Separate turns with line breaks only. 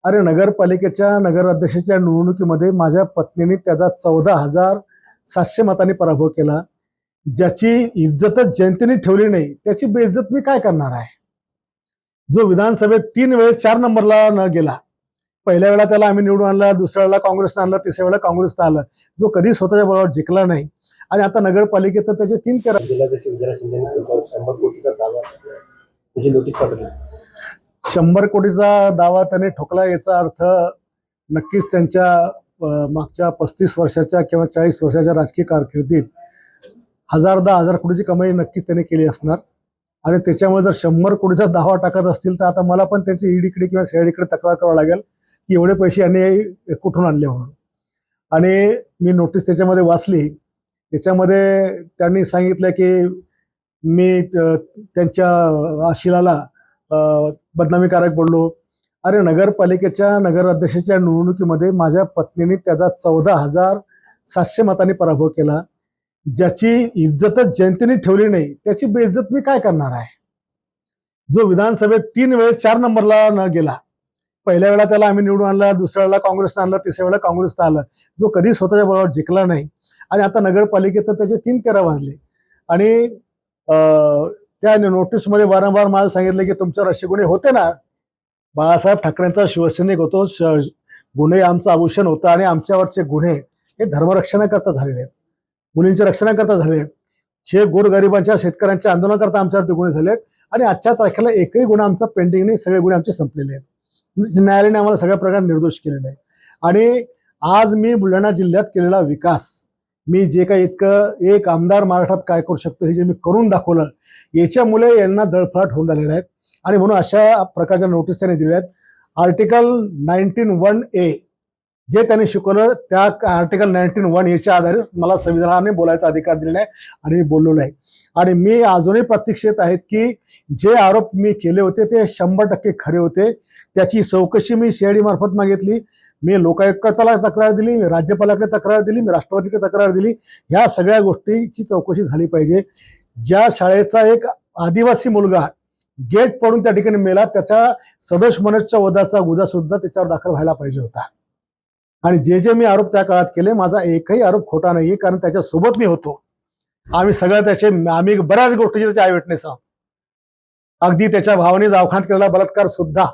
अरे नगरपालिकेच्या नगराध्यक्षाच्या निवडणुकीमध्ये माझ्या पत्नीने त्याचा 14,700 मतांनी पराभव केला. ज्याची इज्जतच जनतेने ठेवली नाही त्याची बेइज्जत मी काय करणार आहे. जो विधानसभेत 3 वेळेस 4 नंबरला न गेला, पहिल्या वेळा त्याला आम्ही निवडून आणला, दुसऱ्या वेळेला काँग्रेसनं आणलं, तिसऱ्या वेळेला काँग्रेसनं आणलं, जो कधी स्वतःच्या बळावर जिंकला नाही आणि आता नगरपालिकेत तर त्याचे 3 तेरा
जिल्हाध्यक्ष विजय शिंदेने 100 कोटीचा दावा त्याची नोटीस पाठवली.
100 कोटीचा दावा त्याने ठोकला याचा अर्थ नक्कीच त्यांच्या मागच्या 35 वर्षाच्या किंवा 40 वर्षाच्या राजकीय कारकिर्दीत 1000 कोटीची कमाई नक्कीच त्याने केली असणार आणि त्याच्यामुळे जर 100 कोटीचा दावा टाकत असतील तर आता मला पण त्यांची ईडीकडे किंवा सीआयडीकडे तक्रार करावं लागेल की एवढे पैसे यांनी कुठून आणले म्हणून. आणि मी नोटीस त्याच्यामध्ये वाचली. त्याच्यामध्ये त्यांनी सांगितलं की मी त्यांच्या आशिलाला बदनामीकारक बोललो. अरे नगरपालिकेच्या नगराध्यक्षाच्या निवडणुकीमध्ये माझ्या पत्नीने त्याचा 14,700 मतांनी पराभव केला. ज्याची इज्जतच जनतेने ठेवली नाही त्याची बेइज्जत मी काय करणार आहे. जो विधानसभेत 3 वेळेस 4 नंबरला न गेला, पहिल्या वेळा त्याला आम्ही निवडून आणला, दुसऱ्या वेळेला काँग्रेसनं आणलं, तिसऱ्या वेळेला काँग्रेसनं आणलं, जो कधी स्वतःच्या बळावर जिंकला नाही आणि आता नगरपालिकेत तर त्याचे 3 तेरा वाजले. आणि त्या नोटीसमध्ये वारंवार मला सांगितलं की तुमच्यावर असे गुन्हे होते ना. बाळासाहेब ठाकरेंचा शिवसैनिक होतो, गुन्हे आमचं आभूषण होतं आणि आमच्यावरचे गुन्हे हे धर्मरक्षणाकरता झालेले आहेत, मुलींच्या रक्षणाकरता झाले आहेत, जे गोरगरिबांच्या शेतकऱ्यांच्या आंदोलनाकरता आमच्यावरती गुन्हे झालेत आणि आजच्या तारखेला एकही गुन्हा आमचा पेंडिंग नाही, सगळे गुन्हे आमचे संपलेले आहेत. न्यायालयाने आम्हाला सगळ्या प्रकारे निर्दोष केलेला आहे. आणि आज मी बुलढाणा जिल्ह्यात केलेला विकास, मी जे काही इतकं एक आमदार महाराष्ट्रात काय करू शकतो हे जे मी करून दाखवलं, याच्यामुळे यांना जळफळाट होऊन राहिलेला आहे आणि म्हणून अशा प्रकारच्या नोटीस त्यांनी दिल्या आहेत. आर्टिकल 19(1)(a) जे त्यांनी शिकवलं त्या आर्टिकल 19(1)(a) च्या आधारे मला संविधानाने बोलायचा अधिकार दिलेला आहे आणि मी बोललेलो आहे. आणि मी अजूनही प्रतीक्षेत आहेत की जे आरोप मी केले होते ते 100% खरे होते. त्याची चौकशी मी सीआयडी मार्फत मागितली, मी लोकायुक्ताला तक्रार दिली, मी राज्यपालाकडे तक्रार दिली, मी राष्ट्रपतीकडे तक्रार दिली. ह्या सगळ्या गोष्टीची चौकशी झाली पाहिजे. ज्या शाळेचा एक आदिवासी मुलगा गेट पडून त्या ठिकाणी मेला, त्याच्या सदोष मनसच्या वधाचा गुन्हा सुद्धा त्याच्यावर दाखल व्हायला पाहिजे होता. आणि जे मी आरोप त्या काळात केले, माझा एकही आरोप खोटा नाहीये, कारण त्याच्यासोबत मी होतो. आम्ही बऱ्याच गोष्टीचे त्याचे आय विटनेस आहोत. अगदी त्याच्या भावाने दवाखान्यात केलेला बलात्कार सुद्धा